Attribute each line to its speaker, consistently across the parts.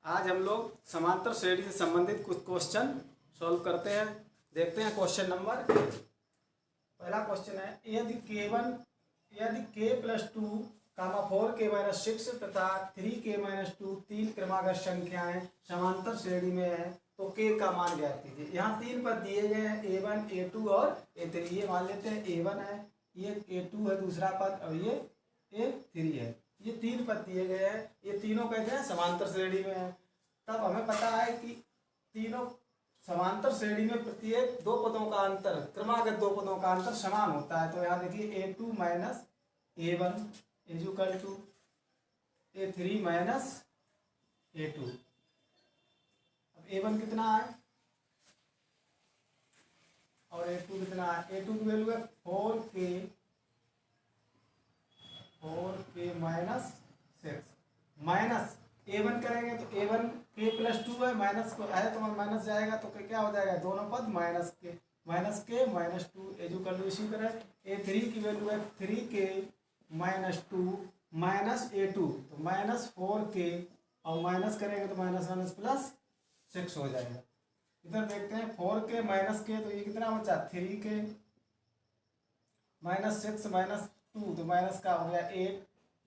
Speaker 1: आज हम लोग समांतर श्रेणी से संबंधित कुछ क्वेश्चन सॉल्व करते हैं। देखते हैं क्वेश्चन नंबर। पहला क्वेश्चन है, यदि k प्लस 2 4 k माइनस 6 तथा 3 k माइनस 2 तीन क्रमागत संख्याएं समांतर श्रेणी में है तो k का मान ज्ञात कीजिए। यहाँ तीन पद दिए गए हैं, a1 a2 और a3। ये मान लेते हैं a1 है, ये a2 है दूसरा पद, और ये a3 है। ये तीन पद दिए गए हैं, ये तीनों कहते हैं समांतर श्रेणी में है। तब हमें पता है कि तीनों समांतर श्रेणी में प्रत्येक दो पदों का अंतर, क्रमागत दो पदों का अंतर समान होता है। तो यहाँ देखिए a2 minus a1 equal to a3 minus a2। अब a1 कितना है और a2 कितना है। a2 की वैल्यू है 4k माइनस 6 माइनस a1 करेंगे तो a1 k प्लस 2 है, माइनस को है तो माइनस जाएगा तो क्या हो जाएगा, दोनों पद माइनस के माइनस 2 इक्वल टू। इसी तरह a3 की वैल्यू है 3k माइनस 2 माइनस a2 तो माइनस 4k, और माइनस करेंगे तो माइनस माइनस प्लस 6 हो जाएगा। इधर देखते हैं 4k माइनस के, तो ये कितना बचा 3k माइनस 6 माइनस 2 तो माइनस का हो गया 8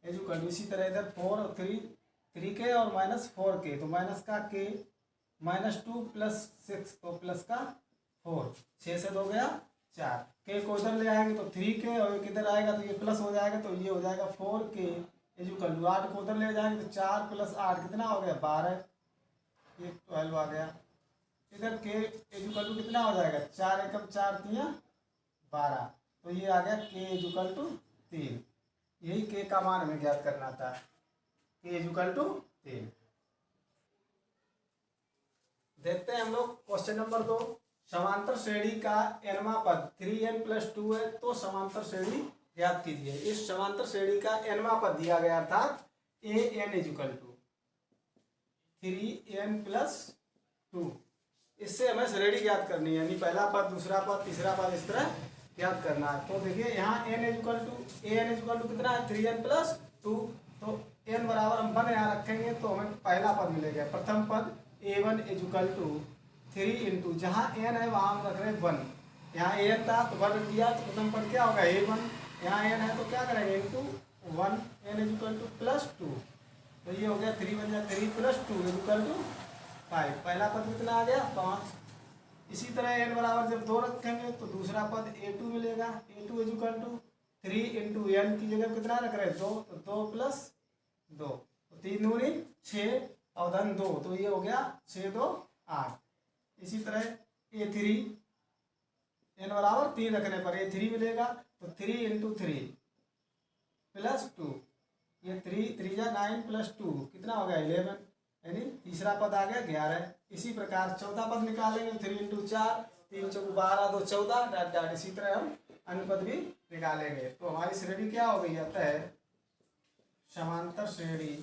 Speaker 1: इक्वल टू। इसी तरह इधर 4 और 3k और माइनस 4k तो माइनस का k माइनस 2 प्लस 6 तो प्लस का 4, 6 से 2 गया 4। k को इधर ले आएंगे तो 3k और किधर आएगा तो ये प्लस हो जाएगा, तो ये हो जाएगा 4k इक्वल टू। 8 को उधर ले जाएंगे तो 4 प्लस 8 कितना हो गया 12, ये 12 आ गया। इधर k इक्वल टू कितना हो जाएगा 4 एकम 4 3 12, तो ये आ गया k इक्वल टू 3। यही k का मान हमें ज्ञात करना था, k इक्वल टू 3। देखते हैं हम लोग क्वेश्चन नंबर 2। समांतर श्रेणी का nवां पद 3n प्लस 2 है तो समांतर श्रेणी ज्ञात कीजिए। इस समांतर श्रेणी का nवां पद दिया गया था an equal to 3n plus 2। इससे हमें श्रेणी ज्ञात करनी है, यानी पहला पद दूसरा पद तीसरा पद इस तरह ज्ञात करना है। तो देखिए यहाँ an इक्वल टू कितना है 3n प्लस 2, तो n बराबर हम 1 यहाँ रखेंगे तो हमें पहला पद मिलेगा। प्रथम पद a1 इक्वल टू 3 इंटू, जहाँ n है वहाँ हम रख रहे हैं 1। यहाँ an था तो 1 दिया तो प्रथम पद क्या होगा a1, यहाँ n है तो क्या करेंगे into 1, n equal two plus 2, तो ये हो गया 3 बन जाए 3 प्लस 2 इक्वल टू 5। पहला पद कितना आ गया 5। इसी तरह n बराबर जब 2 रखेंगे तो दूसरा पद a2 मिलेगा। a2 equal to 3 into n की जगह कितना रख रहे हैं 2, तो 2 प्लस 2 तो 3 दूनी 6 और धन 2, तो ये हो गया 6 2 8। इसी तरह a3 n बराबर 3 रखने पर a3 मिलेगा, तो 3 इंटू 3 प्लस 2, ये 3 जा 9 प्लस 2 कितना हो गया 11, यानी तीसरा पद आ गया 11। इसी प्रकार चौथा पद निकालेंगे 3 इंटू 4 3 चौक 12 2 14 डॉट डॉट। इसी तरह हम अन्य पद भी निकालेंगे। तो हमारी श्रेणी क्या हो गई, अतः समांतर श्रेणी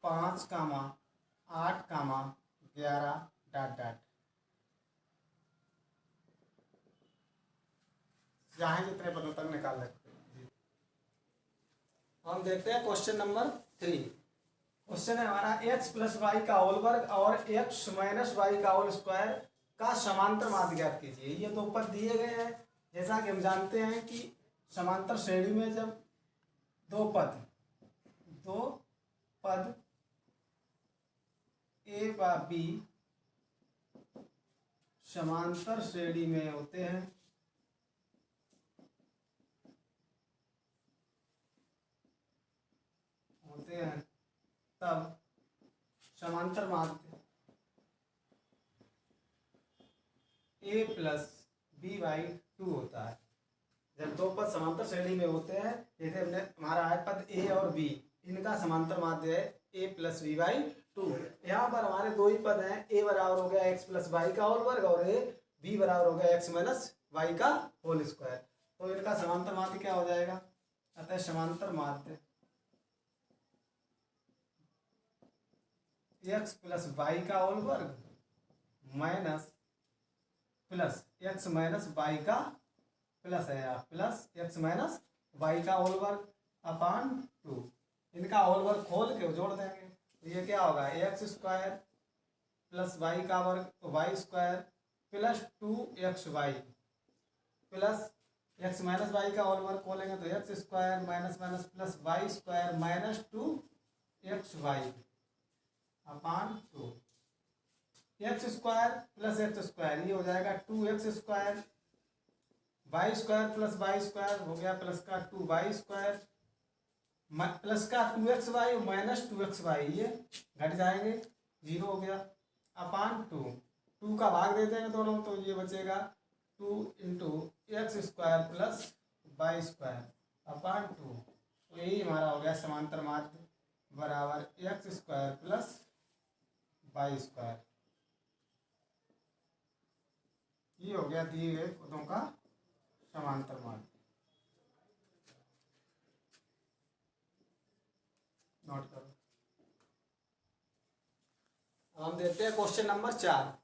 Speaker 1: पाँच 8 11 डॉट डॉट। चाहे जितने पदों तक निकाल सकते हैं। हम देखते हैं क्वेश्चन नंबर 3। क्वेश्चन है हमारा x प्लस वाई का होल वर्ग और x माइनस वाई का होल स्क्वायर का समांतर माध्य ज्ञात कीजिए। ये दो पद दिए गए हैं। जैसा कि हम जानते हैं कि समांतर श्रेणी में जब दो पद a व b समांतर श्रेणी में होते हैं तब समांतर माध्य a प्लस b बाई 2 होता है। जब दो पद समांतर श्रेणी में होते हैं, जैसे हमने हमारा है पद a और b, इनका समांतर माध्य है a प्लस b बाई 2। यहाँ पर हमारे दो ही पद हैं, a बराबर हो गया x प्लस वाई का होल वर्ग और b बराबर हो गया x माइनस वाई का होल स्क्वायर। तो इनका समांतर माध्य क्या हो जाएगा, अतः समांतर माध्य x प्लस वाई का होल वर्ग minus plus x minus y का प्लस है यहाँ प्लस x माइनस वाई का होल वर्ग अपॉन 2। इनका होल वर्ग खोल के जोड़ देंगे तो ये क्या होगा, एक्स स्क्वायर प्लस वाई का वर्ग तो y square plus 2xy plus x minus y का होल वर्ग खोलेंगे तो x square minus minus plus y square minus 2xy upon 2। X square plus x square ये हो जाएगा 2x square, y square plus y square हो गया plus का 2y स्क्वायर प्लस का 2xy माइनस 2xy ये घट जाएंगे 0 हो गया अपॉन 2 का भाग दे देंगे दोनों तो ये बचेगा 2 into x square plus y square upon 2। तो यही हमारा हो गया समांतर माध्य बराबर x square plus y square. ये हो गया दिए गए पदों का समांतर माध्य। नोट करो। हम देते हैं क्वेश्चन नंबर 4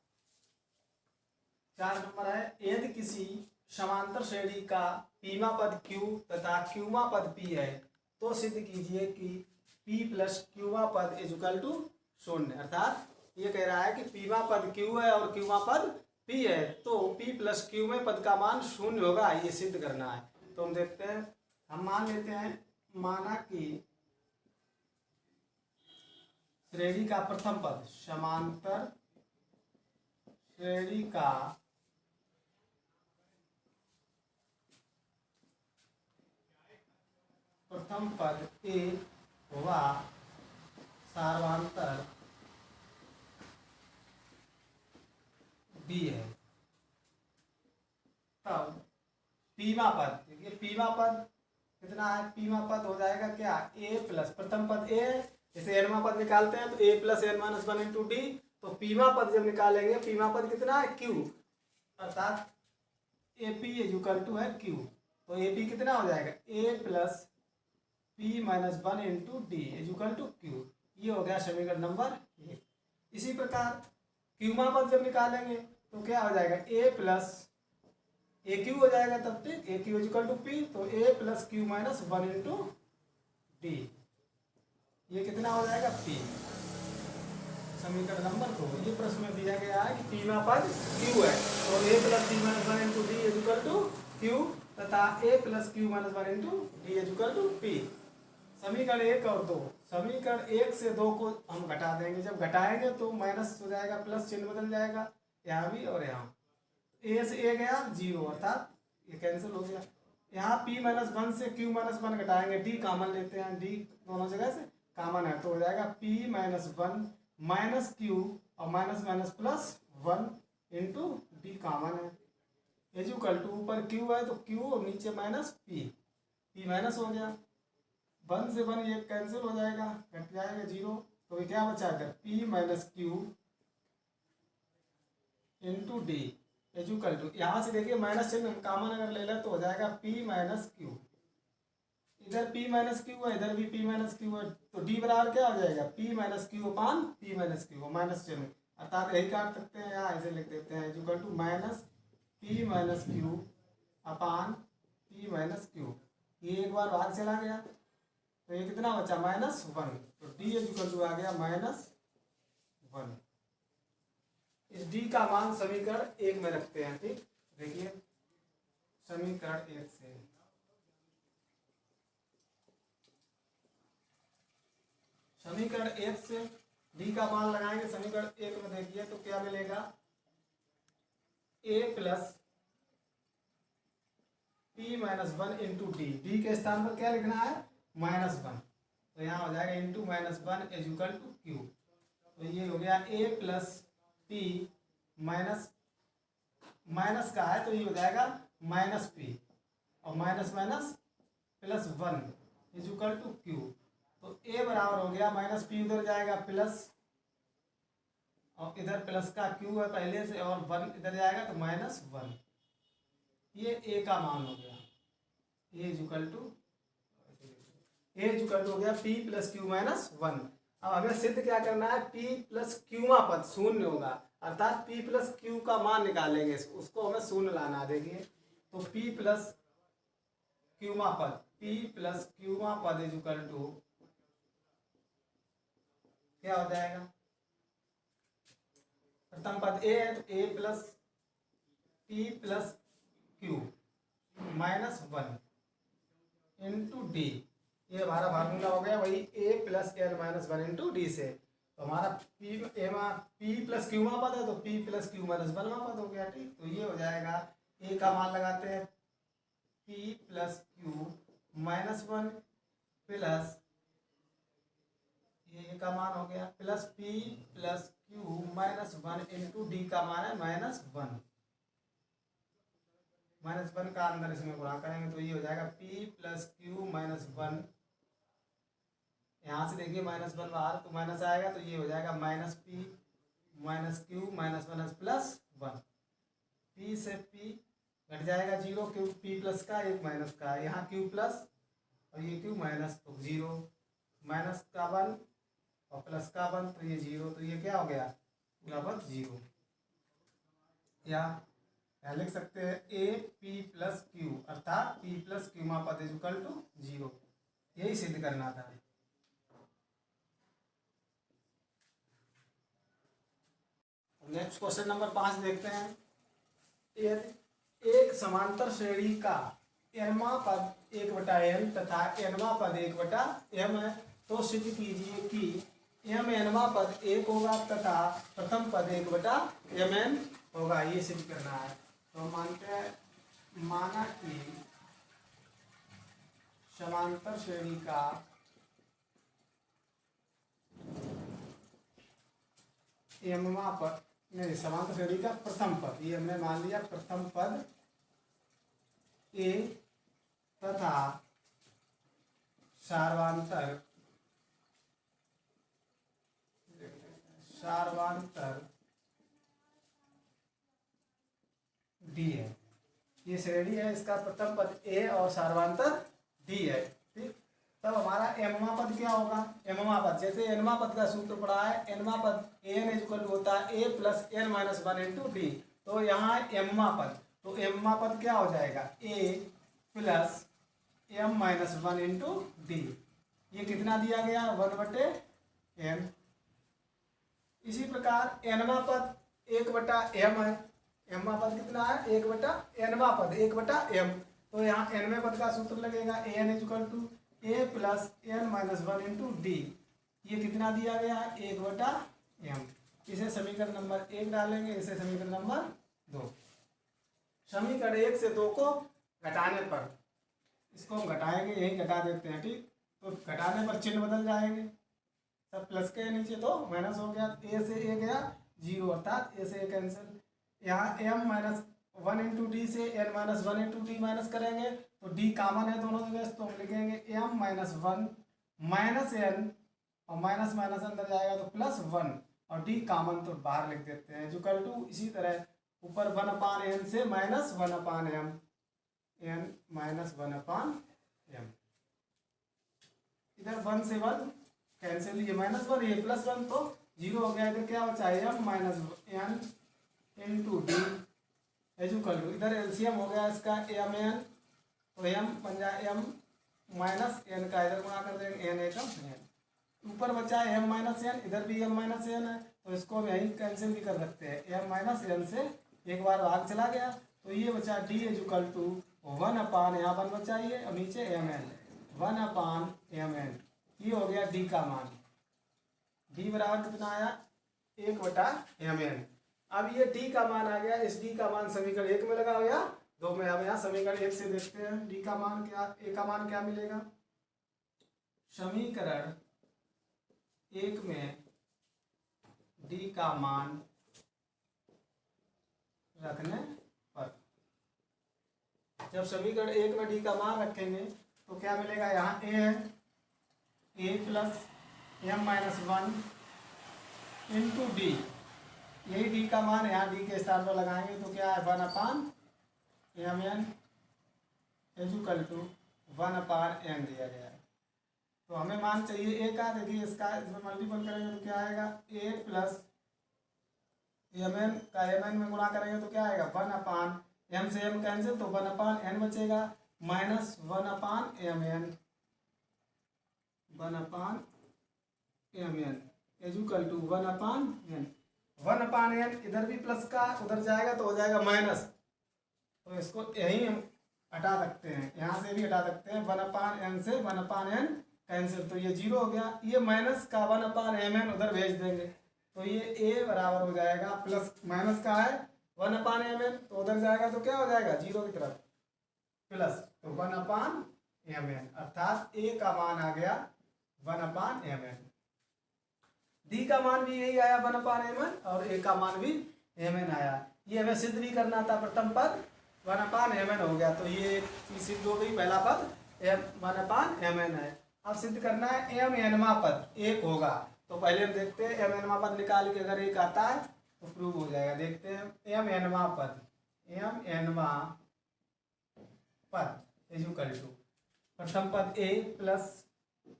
Speaker 1: नंबर है, यदि किसी समांतर श्रेणी का पीमा पद Q तथा क्यूमा पद P है तो सिद्ध कीजिए कि P प्लस क्यूमा पद इज इक्वल टू 0। अर्थात ये कह रहा है कि पीमा पद Q है और क्यूमा पद P है तो P प्लस क्यू में पद का मान 0 होगा, ये सिद्ध करना है। तो हम देखते हैं, हम मान लेते हैं, माना कि श्रेणी का प्रथम पद समांतर श्रेणी का प्रथम पद A व सार्वधातुक B है, तब पीमा पद, देखिए पीमा पद कितना है, पीमा पद हो जाएगा क्या, A प्लस प्रथम पद A है, जैसे एनवा पद निकालते हैं तो A plus N minus 1 into D, तो पीमा पद जब निकालेंगे पीमा पद कितना है Q, अर्थात AP इज इक्वल टू है Q, तो AP कितना हो जाएगा A plus P minus 1 into d is equal to Q। ये हो गया समीकरण नंबर 1। इसी प्रकार क्यूमा पद जब निकालेंगे तो क्या हो जाएगा A प्लस AQ हो जाएगा, तब तक AQ is equal to P, तो A plus Q minus 1 into D, ये कितना हो जाएगा P। समीकरण नंबर 2, ये प्रश्न में दिया गया है कि पीमा पद Q है तो A plus P minus 1 into d is equal to Q तथा A plus Q minus 1 into d is equal to P। समीकरण 1 और 2, समीकरण 1 से 2 को हम घटा देंगे, जब घटाएंगे तो माइनस हो जाएगा, प्लस चिन्ह बदल जाएगा यहाँ भी और यहाँ, A से A गया 0 अर्थात ये कैंसिल हो गया। यहाँ P माइनस 1 से Q माइनस 1 घटाएंगे, D कॉमन लेते हैं, D दोनों जगह से कॉमन है तो हो जाएगा P माइनस 1 माइनस Q और minus minus plus 1 into D common है इज इक्वल टू, ऊपर Q है तो Q और नीचे माइनस P माइनस हो गया, 1 से 1 ये कैंसिल हो जाएगा, कट जाएगा 0, तो ये क्या बचा इधर P minus Q into d is equal to, यहाँ से देखिए माइनस चिन्ह कॉमन अगर ले लें तो हो जाएगा P माइनस Q, इधर P माइनस Q है इधर भी P माइनस Q है, तो D बराबर क्या हो जाएगा P minus Q upon P minus Q, minus चिन्ह अर्थात यही काट सकते हैं, यहाँ ऐसे लिख देते हैं is equal to minus P minus Q upon P minus Q। ये एक बार भाग चला गया तो ये कितना बचा माइनस 1, तो D इज इक्वल टू आ गया माइनस 1। इस D का मान समीकरण 1 में रखते हैं, ठीक, देखिए समीकरण 1 से समीकरण 1 से D का मान लगाएंगे, समीकरण 1 में देखिए तो क्या मिलेगा, A plus P minus 1 into D के स्थान पर क्या लिखना है माइनस 1, तो यहाँ हो जाएगा into minus 1 is equal to Q, तो ये हो गया A plus P minus minus का है तो ये हो जाएगा माइनस P और minus minus plus 1 is equal to Q, तो A बराबर हो गया माइनस P उधर जाएगा प्लस और इधर प्लस का Q है पहले से और 1 इधर जाएगा तो माइनस 1, ये A का मान हो गया, A इज इक्वल टू हो गया P प्लस Q माइनस 1। अब हमें सिद्ध क्या करना है, P प्लस क्यूमा पद 0 होगा, अर्थात P प्लस Q का मान निकालेंगे, उसको हमें 0 लाना है। देखिए तो P प्लस क्यूमा पद पी प्लस क्यूमा पद इज इक्वल टू क्या हो जाएगा? प्रथम पद ए है तो A plus P plus Q minus one into D. ये हमारा फार्मूला हो गया वही A plus N minus one into D से। तो हमारा पी प्लस क्यू मा पद है तो P plus Q minus one मा पद हो गया। ठीक, तो ये हो जाएगा ए का मान लगाते हैं P plus Q minus one plus ये का मान हो गया plus P plus Q minus one into D का मान है माइनस वन। माइनस वन का अंदर इसमें गुणा करेंगे तो ये हो जाएगा P plus Q minus one. यहाँ से देखिए माइनस वन बाहर तो माइनस आएगा तो ये हो जाएगा minus P minus Q minus one plus one. P से पी घट जाएगा जीरो, क्यू पी प्लस का एक माइनस का, यहाँ क्यू प्लस और ये क्यू माइनस तो जीरो, माइनस का वन और प्लस का वन तो ये जीरो, तो ये क्या हो गया पूरा पद जीरो। या लिख सकते हैं ए पी प्लस क्यू अर्थात पी प्लस क्यू मा पद इज इक्वल टू जीरो। यही सिद्ध करना था। नेक्स्ट क्वेश्चन नंबर 5 देखते हैं। एक समांतर श्रेणी का एनवा पद 1/n तथा एनवा पद 1/m है तो सिद्ध कीजिए कि m एनवा पद 1 होगा तथा प्रथम पद 1/mn होगा। ये सिद्ध करना है। तो मानते हैं माना कि समांतर श्रेणी का एमवा पद नहीं, समांतर श्रेणी का प्रथम पद, ये हमने मान लिया प्रथम पद ए तथा सार्वांतर डी है। ये श्रेणी है, इसका प्रथम पद ए और सार्वांतर डी है। ठीक, तब हमारा एमवा पद क्या होगा? एमवा पद जैसे एनवा पद का सूत्र पड़ा है, एनवा पद एन इज इक्वल टू होता है A plus N minus one into D. तो यहाँ एमवा पद, तो एमवा पद क्या हो जाएगा A plus M minus one into D. ये कितना दिया गया 1/n। इसी प्रकार एनवा पद 1/m है। एमवा पद कितना है 1/nवा पद 1/m। तो यहाँ एनवे पद का सूत्र लगेगा n is equal to a plus N minus one into D. ये कितना दिया गया है 1/m। इसे समीकरण नंबर 1 डालेंगे, इसे समीकरण नंबर 2। समीकरण 1 से 2 को घटाने पर, इसको हम घटाएंगे, यही घटा देते हैं। ठीक, तो घटाने पर चिन्ह बदल जाएंगे, सब प्लस के नीचे तो माइनस हो गया, ए से ए गया जीरो अर्थात ए से ए कैंसिल। यहाँ M minus one into D से N minus one into D minus करेंगे तो डी कॉमन है दोनों जगह, तो हम लिखेंगे m minus one minus n और माइनस माइनस अंदर जाएगा तो प्लस वन और डी कॉमन तो बाहर लिख देते हैं इक्वल टू। इसी तरह ऊपर 1/n से minus 1/m, N minus 1/m। इधर 1 से 1 कैंसिल, ये माइनस 1 ये प्लस 1 तो जीरो हो गया। इधर क्या बचा m minus n into d equal to, इधर एलसीएम हो गया इसका एम एन, तो एम बन जाए एम माइनस एन का इधर गुणा कर देंगे एन एकम एन। ऊपर बचा है एम माइनस एन, इधर भी एम माइनस एन है तो इसको हम यहीं कैंसिल भी कर सकते हैं। एम माइनस एन से एक बार भाग चला गया तो ये बचा डी इक्वल टू 1/, यहाँ 1 बचा ये और नीचे एम एन 1/mn। ये हो गया डी का मान। डी बराबर कितना आया 1/mn। अब ये डी का मान आ गया, इस डी का मान समीकरण 1 में लगा या 2 में। अब यहाँ समीकरण 1 से देखते हैं डी का मान क्या, ए का मान क्या मिलेगा। समीकरण 1 में डी का मान रखने पर, जब समीकरण 1 में डी का मान रखेंगे तो क्या मिलेगा, यहाँ ए है A plus M minus one into D, यही डी का मान, यहाँ डी के स्थान पर लगाएंगे तो क्या है 1/mn इक्वल टू 1/n दिया गया है। तो हमें मान चाहिए ए का, देखिए इसका इसमें मल्टीपल करेंगे तो क्या आएगा ए प्लस mn का mn में गुणा करेंगे तो क्या आएगा 1/m से m कैंसिल तो 1/n बचेगा। Minus 1/mn, 1/mn is equal to 1/n। 1/n इधर भी प्लस का उधर जाएगा तो हो जाएगा माइनस, तो इसको यही हम हटा सकते हैं, यहाँ से भी हटा सकते हैं। 1/n से 1/n कैंसिल, तो ये 0 हो गया। ये माइनस का 1/mn उधर भेज देंगे तो ये a बराबर हो जाएगा प्लस माइनस का है 1/mn, तो उधर जाएगा तो क्या हो जाएगा 0 की तरफ प्लस, तो 1/mn अर्थात a का मान आ गया 1/mn। डी का मान भी यही आया 1/mn और a का मान भी mn आया। ये हमें सिद्ध भी करना था, प्रथम पद 1/mn हो गया, तो ये चीज सिद्ध हो गई, पहला पद 1/mn है। अब सिद्ध करना है mnवां पद एक होगा, तो पहले हम देखते हैं mnवां पद निकाल के अगर एक आता है तो प्रूव हो जाएगा। देखते हैं mnवां पद, mnवां पद इज इक्वल टू प्रथम पद a प्लस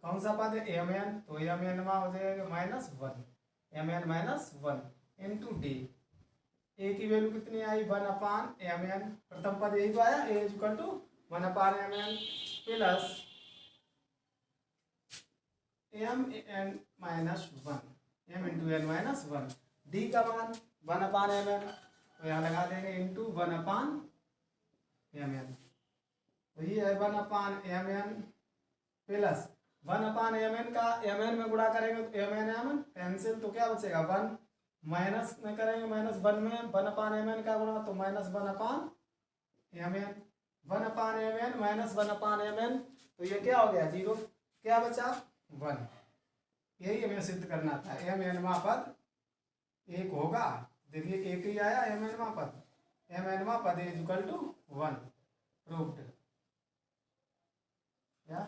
Speaker 1: कौन सा पद है mn, तो mnवां हो जाएगा -1, mn-1 इंटू डी। ए की वैल्यू कितनी आई 1/mn, प्रथम पद यही तो आया a is equal to 1/mn plus m-n-1, m into n-1। डी का मान 1/mn, तो यहाँ लगा देंगे इंटू 1/mn, तो ये है 1/mn प्लस 1/mn का mn में गुणा करेंगे तो mn कैंसिल, तो क्या बचेगा 1, माइनस में करेंगे -1 में 1/mn का गुणा तो -1/mn, 1/mn माइनस 1/mn, तो ये क्या हो गया 0, क्या बचा 1। यही हमें सिद्ध करना था, mnवां पद एक होगा। देखिए एक ही आया mnवां पद इज इक्वल टू 1 प्रूव्ड। क्या